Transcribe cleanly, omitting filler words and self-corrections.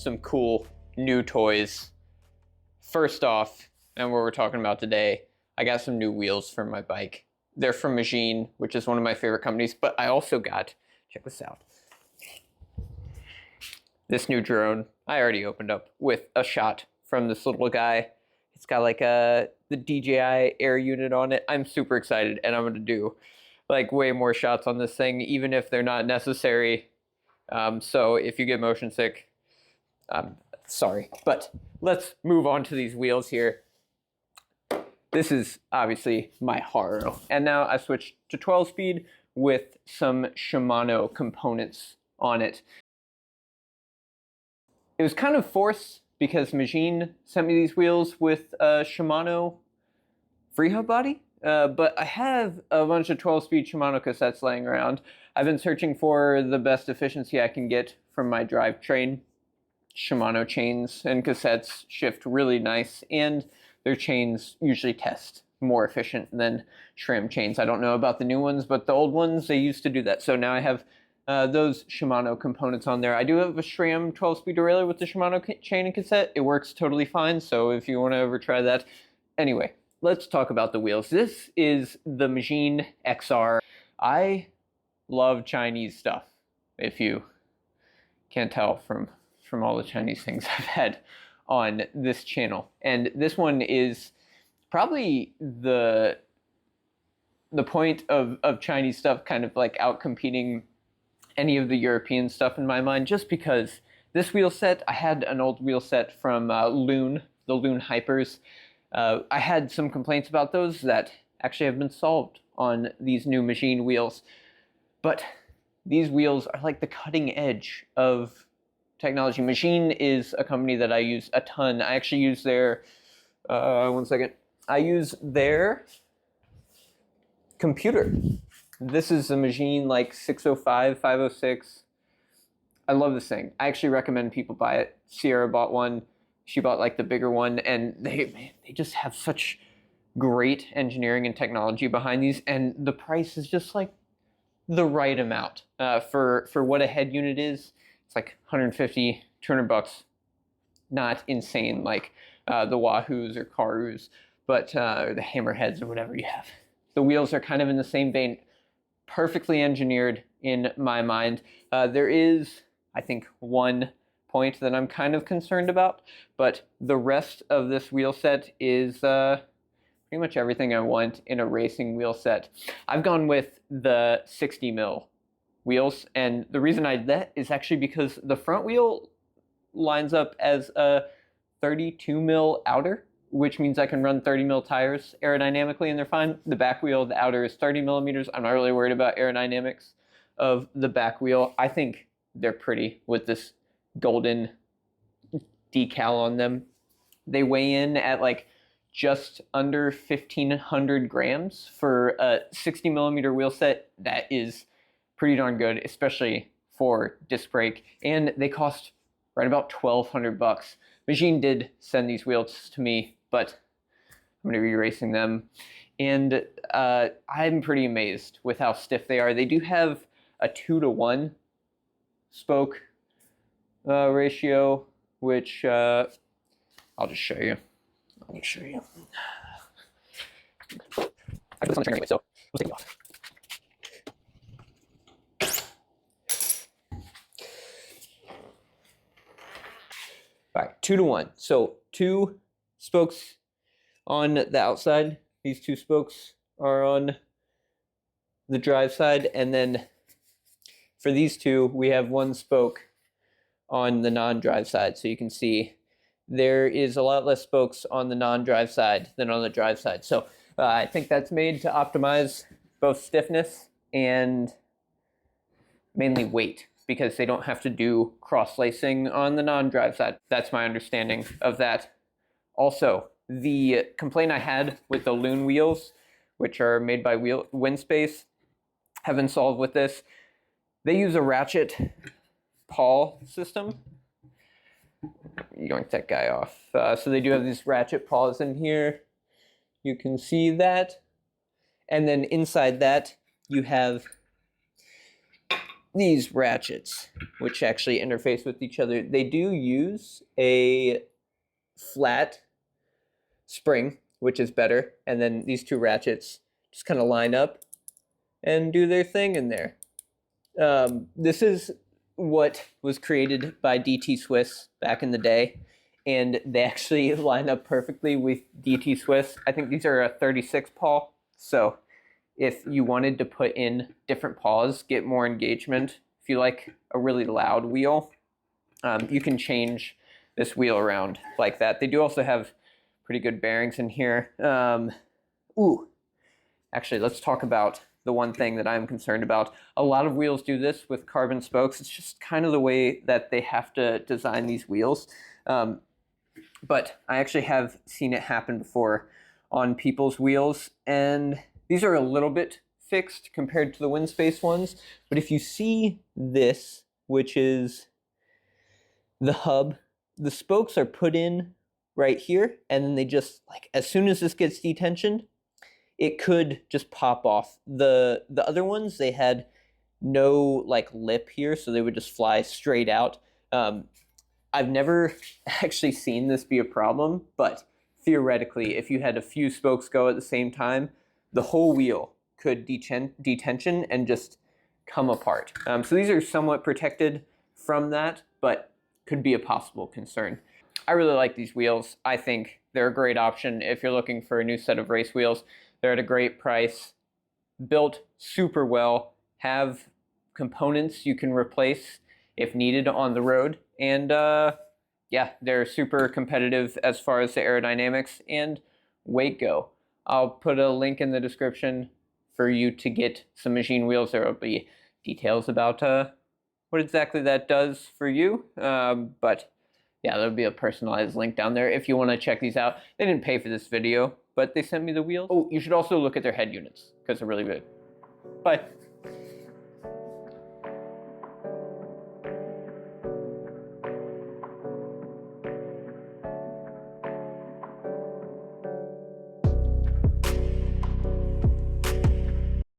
some cool new toys. First off, and what we're talking about today, I got some new wheels for my bike. They're from Machine, which is one of my favorite companies, but I also got, check this out, this new drone. I already opened up with a shot from this little guy. It's got like the DJI Air unit on it. I'm super excited, and I'm gonna do like way more shots on this thing, even if they're not necessary. So if you get motion sick, sorry, but let's move on to these wheels here. This is obviously my Haro, and now I switched to 12 speed with some Shimano components on it. It was kind of forced because Machine sent me these wheels with a Shimano freehub body, but I have a bunch of 12 speed Shimano cassettes laying around. I've been searching for the best efficiency I can get from my drivetrain. Shimano chains and cassettes shift really nice, and their chains usually test more efficient than SRAM chains. I don't know about the new ones, but the old ones, they used to do that. So now I have those Shimano components on there. I do have a SRAM 12-speed derailleur with the Shimano chain and cassette. It works totally fine, so if you want to ever try that. Anyway, let's talk about the wheels. This is the Machine EXAR. I love Chinese stuff, if you can't tell from all the Chinese things I've had on this channel. And this one is probably the point of Chinese stuff kind of like out-competing any of the European stuff in my mind, just because this wheel set, I had an old wheel set from Loon, the Loon Hypers. I had some complaints about those that actually have been solved on these new Machine wheels. But these wheels are like the cutting edge of technology. Machine is a company that I use a ton. I actually use their, one second. I use their computer. This is a Machine like 605, 506. I love this thing. I actually recommend people buy it. Sierra bought one. She bought like the bigger one, and they just have such great engineering and technology behind these, and the price is just like the right amount for what a head unit is. It's like 150, 200 bucks. Not insane like the Wahoos or Karus, but or the Hammerheads or whatever you have. The wheels are kind of in the same vein, perfectly engineered in my mind. There is, I think, one point that I'm kind of concerned about, but the rest of this wheel set is pretty much everything I want in a racing wheel set. I've gone with the 60 mil wheels, and the reason I did that is actually because the front wheel lines up as a 32 mil outer, which means I can run 30 mil tires aerodynamically and they're fine. The back wheel, the outer is 30 millimeters. I'm not really worried about aerodynamics of the back wheel. I think they're pretty with this golden decal on them. They weigh in at like just under 1,500 grams for a 60 millimeter wheel set. That is pretty darn good, especially for disc brake, and they cost right about 1,200 bucks. Machine did send these wheels to me, but I'm going to be racing them, and I'm pretty amazed with how stiff they are. They do have a 2-to-1 spoke ratio, which I'll just show you. I put this on the trainer anyway, so we'll take it off. All right, 2-to-1. So 2 spokes on the outside. These 2 spokes are on the drive side. And then for these 2, we have 1 spoke on the non-drive side. So you can see there is a lot less spokes on the non-drive side than on the drive side. So I think that's made to optimize both stiffness and mainly weight, because they don't have to do cross-lacing on the non-drive side. That's my understanding of that. Also, the complaint I had with the Loon wheels, which are made by Windspace, have been solved with this. They use a ratchet pawl system. Yoink that guy off. So they do have these ratchet paws in here. You can see that. And then inside that, you have these ratchets, which actually interface with each other, they do use a flat spring, which is better. And then these two ratchets just kind of line up and do their thing in there. This is what was created by DT Swiss back in the day, and they actually line up perfectly with DT Swiss. I think these are a 36 paw, so if you wanted to put in different paws, get more engagement, if you like a really loud wheel, you can change this wheel around like that. They do also have pretty good bearings in here. Actually, let's talk about the one thing that I'm concerned about. A lot of wheels do this with carbon spokes. It's just kind of the way that they have to design these wheels. But I actually have seen it happen before on people's wheels, and these are a little bit fixed compared to the WindSpace ones. But if you see this, which is the hub, the spokes are put in right here, and then they just, like, as soon as this gets detensioned, it could just pop off. The other ones, they had no like lip here, so they would just fly straight out. I've never actually seen this be a problem, but theoretically, if you had a few spokes go at the same time, the whole wheel could detension and just come apart. So these are somewhat protected from that, but could be a possible concern. I really like these wheels. I think they're a great option if you're looking for a new set of race wheels. They're at a great price, built super well, have components you can replace if needed on the road, and yeah, they're super competitive as far as the aerodynamics and weight go. I'll put a link in the description for you to get some machine wheels. There will be details about what exactly that does for you, but yeah, there'll be a personalized link down there if you want to check these out. They didn't pay for this video, but they sent me the wheels. Oh, you should also look at their head units because they're really good. Bye.